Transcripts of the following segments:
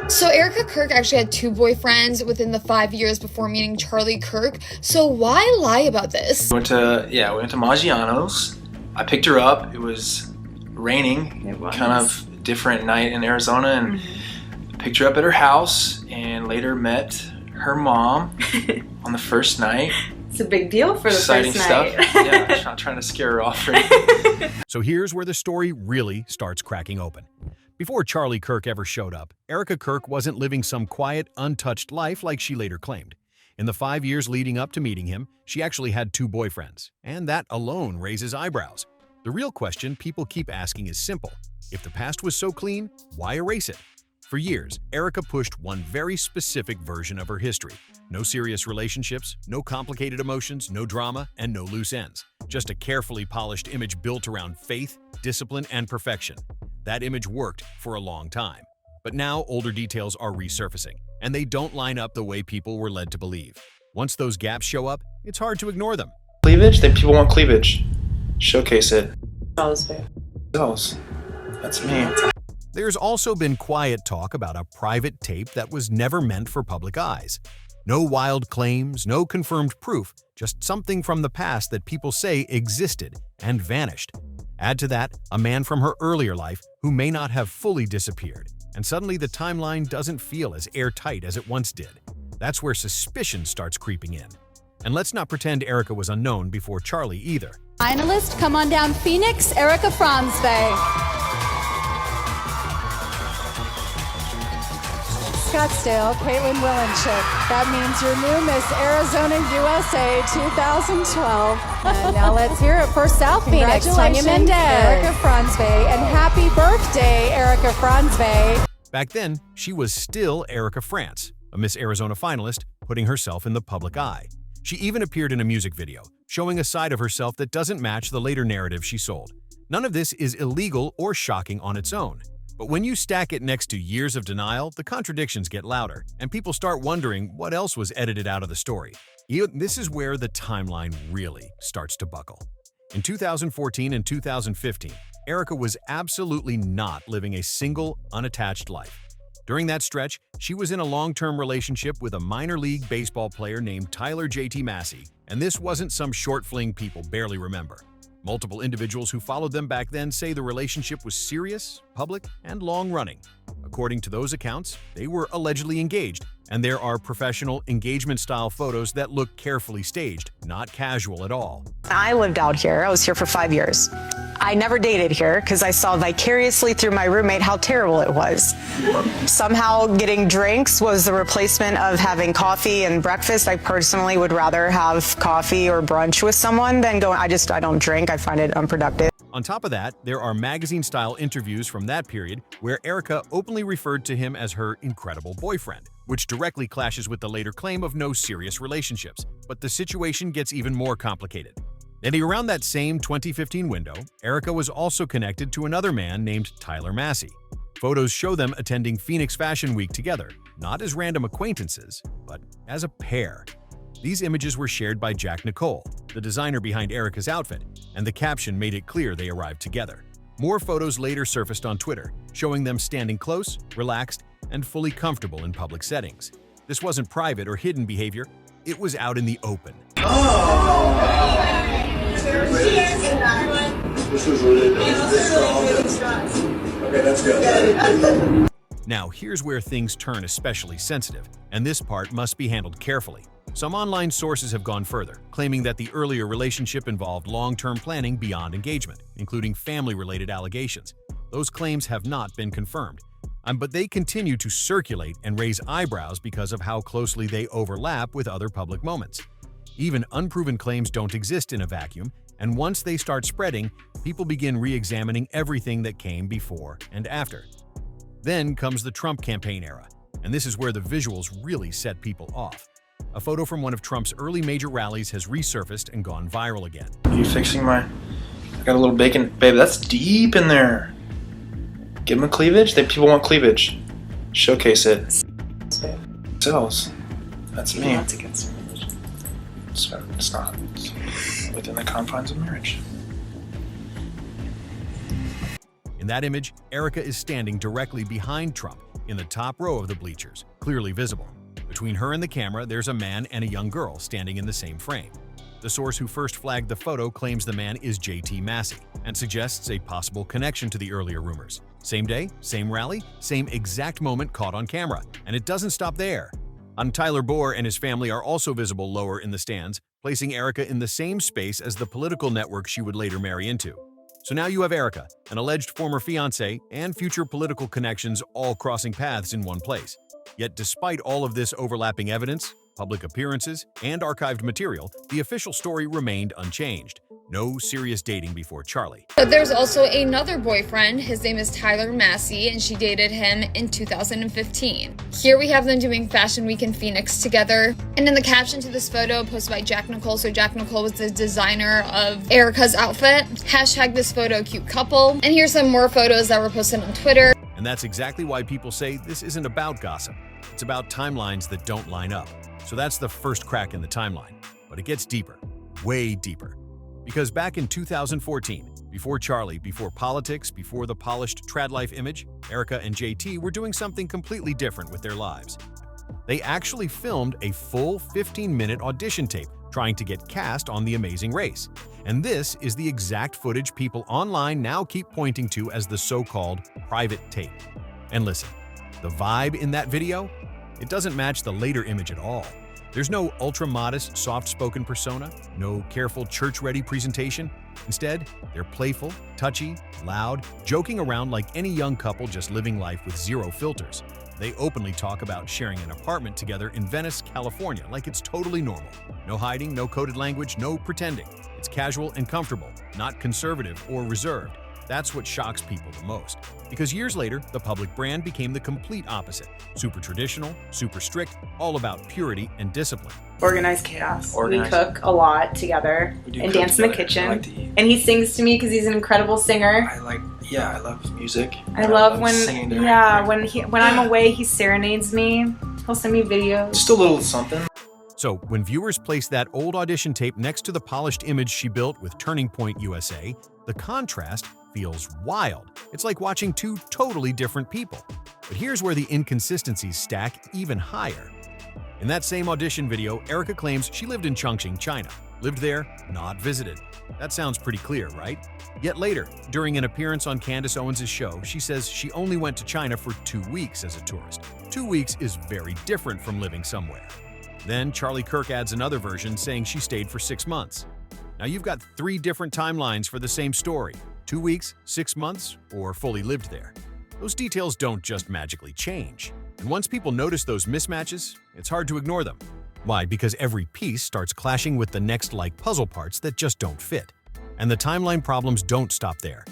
So Erika Kirk actually had 2 boyfriends within the 5 years before meeting Charlie Kirk. So why lie about this? We went to Maggiano's. I picked her up. It was raining. It was. Kind of different night in Arizona, and picked her up at her house, and later met her mom on the first night. It's a big deal for the Exciting first night. stuff. Yeah, I'm not trying to scare her off or anything. So here's where the story really starts cracking open. Before Charlie Kirk ever showed up, Erika Kirk wasn't living some quiet, untouched life like she later claimed. In the 5 years leading up to meeting him, she actually had 2 boyfriends, and that alone raises eyebrows. The real question people keep asking is simple. If the past was so clean, why erase it? For years, Erika pushed one very specific version of her history. No serious relationships, no complicated emotions, no drama, and no loose ends. Just a carefully polished image built around faith, discipline, and perfection. That image worked for a long time. But now older details are resurfacing, and they don't line up the way people were led to believe. Once those gaps show up, it's hard to ignore them. Cleavage? Then people want cleavage. Showcase it. Those. That's me. There's also been quiet talk about a private tape that was never meant for public eyes. No wild claims, no confirmed proof, just something from the past that people say existed and vanished. Add to that a man from her earlier life who may not have fully disappeared, and suddenly the timeline doesn't feel as airtight as it once did. That's where suspicion starts creeping in. And let's not pretend Erika was unknown before Charlie either. Finalist, come on down, Phoenix, Erika Fransvay. Scottsdale, Caitlin Willenchik. That means your new Miss Arizona USA 2012. And now let's hear it for South Phoenix, Tanya Mendez, Erika Fransvay, and happy birthday, Erika Fransvay. Back then, she was still Erika France, a Miss Arizona finalist, putting herself in the public eye. She even appeared in a music video, showing a side of herself that doesn't match the later narrative she sold. None of this is illegal or shocking on its own. But when you stack it next to years of denial, the contradictions get louder, and people start wondering what else was edited out of the story. This is where the timeline really starts to buckle. In 2014 and 2015, Erika was absolutely not living a single, unattached life. During that stretch, she was in a long-term relationship with a minor league baseball player named Tyler Massie, and this wasn't some short fling people barely remember. Multiple individuals who followed them back then say the relationship was serious, public, and long-running. According to those accounts, they were allegedly engaged, and there are professional engagement-style photos that look carefully staged, not casual at all. I lived out here. I was here for 5 years. I never dated here because I saw vicariously through my roommate how terrible it was. Somehow getting drinks was the replacement of having coffee and breakfast. I personally would rather have coffee or brunch with someone than going, I don't drink. I find it unproductive. On top of that, there are magazine-style interviews from that period where Erika openly referred to him as her incredible boyfriend, which directly clashes with the later claim of no serious relationships. But the situation gets even more complicated. And around that same 2015 window, Erika was also connected to another man named Tyler Massie. Photos show them attending Phoenix Fashion Week together, not as random acquaintances, but as a pair. These images were shared by Jack Nicole, the designer behind Erika's outfit, and the caption made it clear they arrived together. More photos later surfaced on Twitter, showing them standing close, relaxed, and fully comfortable in public settings. This wasn't private or hidden behavior, it was out in the open. This is ridiculous. Okay, that's good. Now, here's where things turn especially sensitive, and this part must be handled carefully. Some online sources have gone further, claiming that the earlier relationship involved long-term planning beyond engagement, including family-related allegations. Those claims have not been confirmed, but they continue to circulate and raise eyebrows because of how closely they overlap with other public moments. Even unproven claims don't exist in a vacuum, and once they start spreading, people begin re-examining everything that came before and after. Then comes the Trump campaign era, and this is where the visuals really set people off. A photo from one of Trump's early major rallies has resurfaced and gone viral again. Are you fixing I got a little bacon. Babe, that's deep in there. Give them a cleavage? People want cleavage. Showcase it. Sells. That's me. That's against religion. It's not. It's within the confines of marriage. In In that image, Erika is standing directly behind Trump in the top row of the bleachers, clearly visible. Between her and the camera, there's a man and a young girl standing in the same frame. The source who first flagged the photo claims the man is Tyler Massie and suggests a possible connection to the earlier rumors. Same day, same rally, same exact moment caught on camera. And it doesn't stop there. Tyler Bohr and his family are also visible lower in the stands, placing Erika in the same space as the political network she would later marry into. So now you have Erika, an alleged former fiancé, and future political connections all crossing paths in one place. Yet despite all of this overlapping evidence, public appearances, and archived material, the official story remained unchanged. No serious dating before Charlie. But there's also another boyfriend. His name is Tyler Massie, and she dated him in 2015. Here we have them doing Fashion Week in Phoenix together. And in the caption to this photo posted by Jack Nicole, so Jack Nicole was the designer of Erika's outfit, hashtag this photo cute couple. And here's some more photos that were posted on Twitter. And that's exactly why people say this isn't about gossip. It's about timelines that don't line up. So that's the first crack in the timeline. But it gets deeper, way deeper. Because back in 2014, before Charlie, before politics, before the polished trad life image, Erika and JT were doing something completely different with their lives. They actually filmed a full 15-minute audition tape trying to get cast on The Amazing Race. And this is the exact footage people online now keep pointing to as the so-called private tape. And listen, the vibe in that video? It doesn't match the later image at all. There's no ultra-modest, soft-spoken persona, no careful church-ready presentation. Instead, they're playful, touchy, loud, joking around like any young couple just living life with zero filters. They openly talk about sharing an apartment together in Venice, California, like it's totally normal. No hiding, no coded language, no pretending. It's casual and comfortable, not conservative or reserved. That's what shocks people the most. Because years later, the public brand became the complete opposite. Super traditional, super strict, all about purity and discipline. Organized chaos. Organized. We cook a lot together We do and cook dance in the together. I kitchen. like to eat. And he sings to me because he's an incredible singer. I love music. I love singing to when I'm away, he serenades me. He'll send me videos. Just a little something. So when viewers place that old audition tape next to the polished image she built with Turning Point USA, the contrast feels wild. It's like watching two totally different people. But here's where the inconsistencies stack even higher. In that same audition video, Erika claims she lived in Chongqing, China. Lived there, not visited. That sounds pretty clear, right? Yet later, during an appearance on Candace Owens' show, she says she only went to China for 2 weeks as a tourist. 2 weeks is very different from living somewhere. Then Charlie Kirk adds another version saying she stayed for 6 months. Now you've got 3 different timelines for the same story. 2 weeks, 6 months, or fully lived there. Those details don't just magically change. And once people notice those mismatches, it's hard to ignore them. Why? Because every piece starts clashing with the next like puzzle parts that just don't fit. And the timeline problems don't stop there.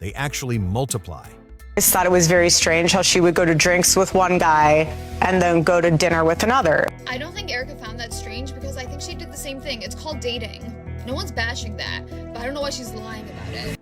They actually multiply. I just thought it was very strange how she would go to drinks with one guy and then go to dinner with another. I don't think Erika found that strange because I think she did the same thing. It's called dating. No one's bashing that, but I don't know why she's lying about it.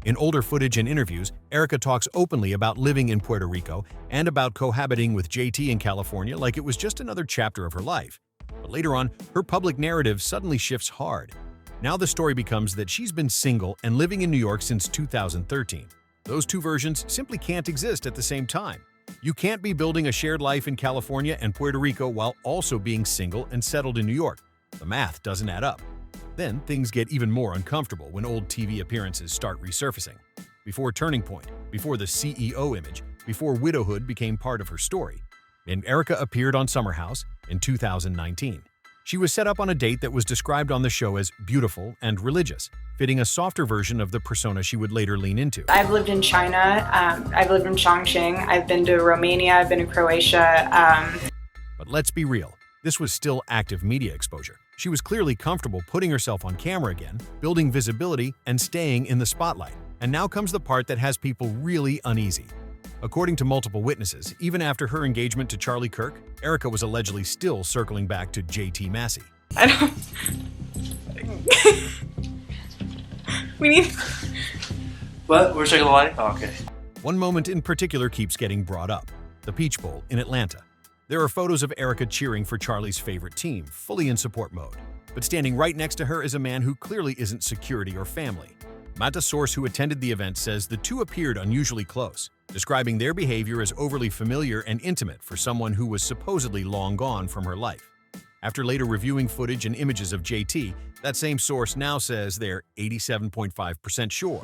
In older footage and interviews, Erika talks openly about living in Puerto Rico and about cohabiting with JT in California like it was just another chapter of her life. But later on, her public narrative suddenly shifts hard. Now the story becomes that she's been single and living in New York since 2013. Those two versions simply can't exist at the same time. You can't be building a shared life in California and Puerto Rico while also being single and settled in New York. The math doesn't add up. Then things get even more uncomfortable when old TV appearances start resurfacing. Before Turning Point, before the CEO image, before widowhood became part of her story. And Erika appeared on Summer House in 2019. She was set up on a date that was described on the show as beautiful and religious, fitting a softer version of the persona she would later lean into. I've lived in China. I've lived in Chongqing. I've been to Romania. I've been to Croatia. But let's be real. This was still active media exposure. She was clearly comfortable putting herself on camera again, building visibility, and staying in the spotlight. And now comes the part that has people really uneasy. According to multiple witnesses, even after her engagement to Charlie Kirk, Erika was allegedly still circling back to Tyler Massie. I don't. We need. What? We're checking the light? Oh, okay. One moment in particular keeps getting brought up: the Peach Bowl in Atlanta. There are photos of Erika cheering for Charlie's favorite team, fully in support mode. But standing right next to her is a man who clearly isn't security or family. But a source who attended the event says the two appeared unusually close, describing their behavior as overly familiar and intimate for someone who was supposedly long gone from her life. After later reviewing footage and images of JT, that same source now says they're 87.5% sure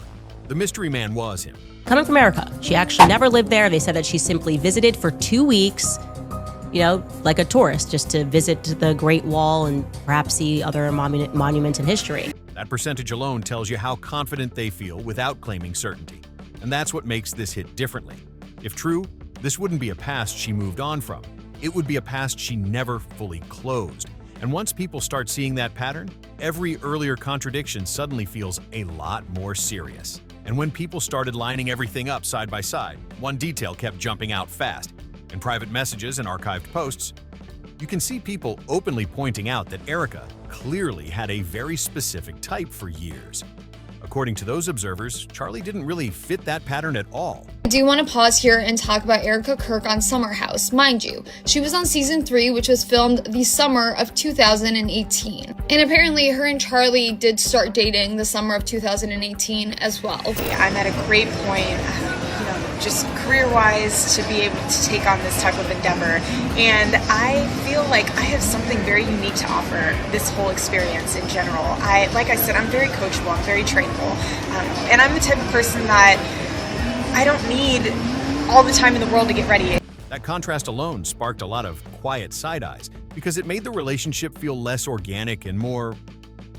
the mystery man was him. Coming from Erica, she actually never lived there. They said that she simply visited for 2 weeks, like a tourist, just to visit the Great Wall and perhaps see other monuments in history. That percentage alone tells you how confident they feel without claiming certainty. And that's what makes this hit differently. If true, this wouldn't be a past she moved on from. It would be a past she never fully closed. And once people start seeing that pattern, every earlier contradiction suddenly feels a lot more serious. And when people started lining everything up side by side, one detail kept jumping out fast. In private messages and archived posts, you can see people openly pointing out that Erika clearly had a very specific type for years. According to those observers, Charlie didn't really fit that pattern at all. I do want to pause here and talk about Erika Kirk on Summer House. Mind you, she was on season 3, which was filmed the summer of 2018. And apparently her and Charlie did start dating the summer of 2018 as well. I'm at a great point, just career-wise, to be able to take on this type of endeavor. And I feel like I have something very unique to offer this whole experience in general. Like I said, I'm very coachable, I'm very trainable. And I'm the type of person that I don't need all the time in the world to get ready. That contrast alone sparked a lot of quiet side eyes because it made the relationship feel less organic and more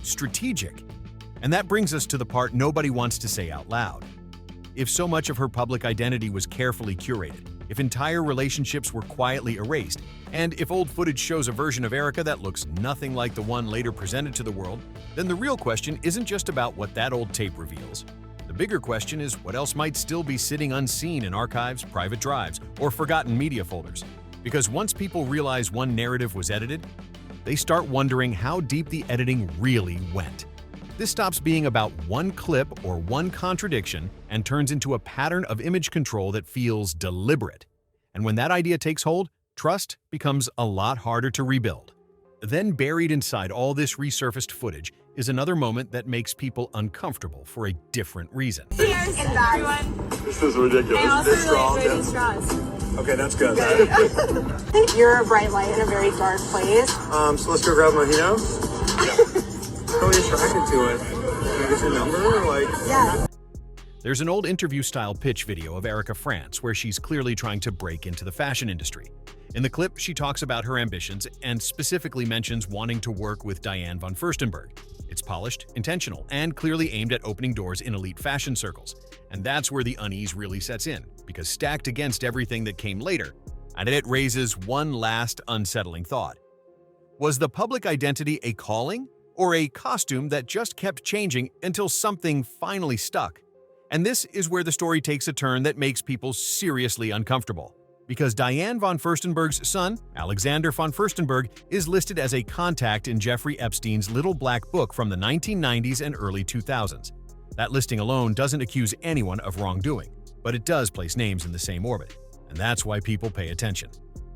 strategic. And that brings us to the part nobody wants to say out loud. If so much of her public identity was carefully curated, if entire relationships were quietly erased, and if old footage shows a version of Erika that looks nothing like the one later presented to the world, then the real question isn't just about what that old tape reveals. The bigger question is what else might still be sitting unseen in archives, private drives, or forgotten media folders. Because once people realize one narrative was edited, they start wondering how deep the editing really went. This stops being about one clip or one contradiction and turns into a pattern of image control that feels deliberate. And when that idea takes hold, trust becomes a lot harder to rebuild. Then buried inside all this resurfaced footage is another moment that makes people uncomfortable for a different reason. Cheers, everyone. This is ridiculous. I also really enjoy these straws. Okay, that's good. You're a bright light in a very dark place. So let's go grab a mojito. Yeah. Totally attracted to it. Can I get your number? Yeah. There's an old interview-style pitch video of Erika France where she's clearly trying to break into the fashion industry. In the clip, she talks about her ambitions and specifically mentions wanting to work with Diane von Furstenberg. It's polished, intentional, and clearly aimed at opening doors in elite fashion circles. And that's where the unease really sets in, because stacked against everything that came later, and it raises one last unsettling thought. Was the public identity a calling? Or a costume that just kept changing until something finally stuck? And this is where the story takes a turn that makes people seriously uncomfortable. Because Diane von Furstenberg's son, Alexander von Furstenberg, is listed as a contact in Jeffrey Epstein's Little Black Book from the 1990s and early 2000s. That listing alone doesn't accuse anyone of wrongdoing, but it does place names in the same orbit. And that's why people pay attention.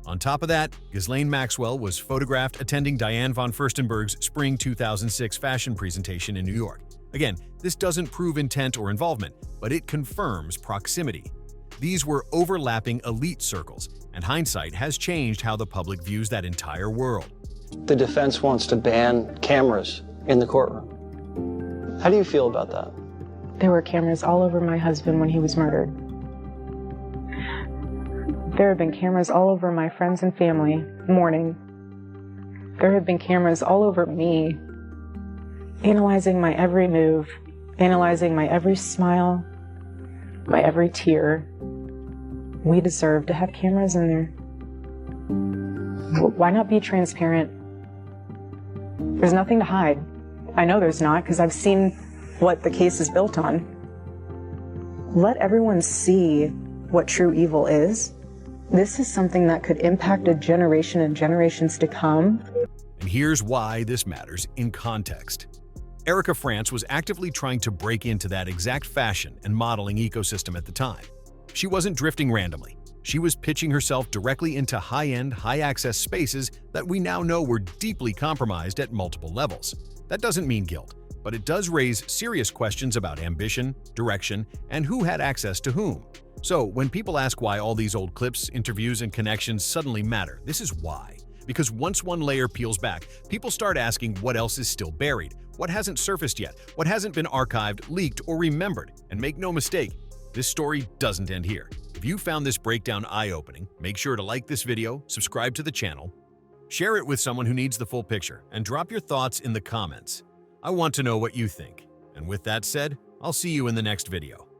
On top of that, Ghislaine Maxwell was photographed attending Diane von Furstenberg's Spring 2006 fashion presentation in New York. Again, this doesn't prove intent or involvement, but it confirms proximity. These were overlapping elite circles, and hindsight has changed how the public views that entire world. The defense wants to ban cameras in the courtroom. How do you feel about that? There were cameras all over my husband when he was murdered. There have been cameras all over my friends and family mourning. There have been cameras all over me, analyzing my every move, analyzing my every smile, my every tear. We deserve to have cameras in there. Why not be transparent? There's nothing to hide. I know there's not, because I've seen what the case is built on. Let everyone see what true evil is. This is something that could impact a generation and generations to come. And here's why this matters in context. Erika France was actively trying to break into that exact fashion and modeling ecosystem at the time. She wasn't drifting randomly. She was pitching herself directly into high-end, high-access spaces that we now know were deeply compromised at multiple levels. That doesn't mean guilt, but it does raise serious questions about ambition, direction, and who had access to whom. So, when people ask why all these old clips, interviews, and connections suddenly matter, this is why. Because once one layer peels back, people start asking what else is still buried, what hasn't surfaced yet, what hasn't been archived, leaked, or remembered. And make no mistake, this story doesn't end here. If you found this breakdown eye-opening, make sure to like this video, subscribe to the channel, share it with someone who needs the full picture, and drop your thoughts in the comments. I want to know what you think. And with that said, I'll see you in the next video.